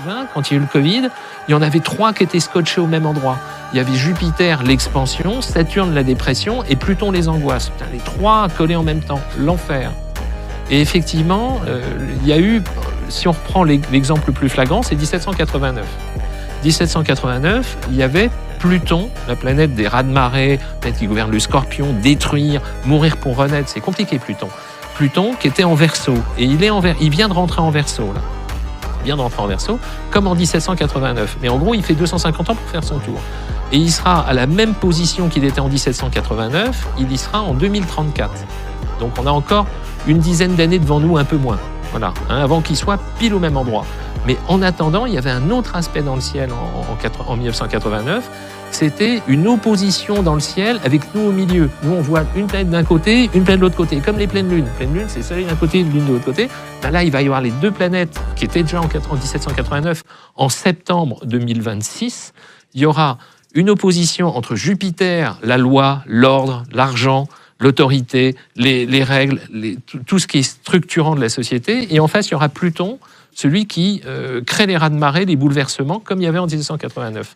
2020, quand il y a eu le Covid, il y en avait 3 qui étaient scotchés au même endroit. Il y avait Jupiter, l'expansion, Saturne, la dépression, et Pluton, les angoisses. Putain, les 3 collés en même temps, l'enfer. Et effectivement, il y a eu, si on reprend l'exemple le plus flagrant, c'est 1789. 1789, il y avait Pluton, la planète des raz-de-marée, planète qui gouverne le Scorpion, détruire, mourir pour renaître, c'est compliqué Pluton. Pluton qui était en Verseau, et il vient de rentrer en Verseau là. Il vient de rentrer en Verseau, comme en 1789. Mais en gros, il fait 250 ans pour faire son tour. Et il sera à la même position qu'il était en 1789, il y sera en 2034. Donc on a encore une dizaine d'années devant nous, un peu moins. Voilà, avant qu'il soit pile au même endroit. Mais en attendant, il y avait un autre aspect dans le ciel en 1989, c'était une opposition dans le ciel avec nous au milieu. Nous, on voit une planète d'un côté, une planète de l'autre côté, comme les pleines lunes. Pleine lune, c'est le soleil d'un côté, lune de l'autre côté. Ben là, il va y avoir les 2 planètes qui étaient déjà en 1789, en septembre 2026. Il y aura une opposition entre Jupiter, la loi, l'ordre, l'argent, l'autorité, les règles, tout ce qui est structurant de la société. Et en face, il y aura Pluton, celui qui crée les raz-de-marée, les bouleversements, comme il y avait en 1789.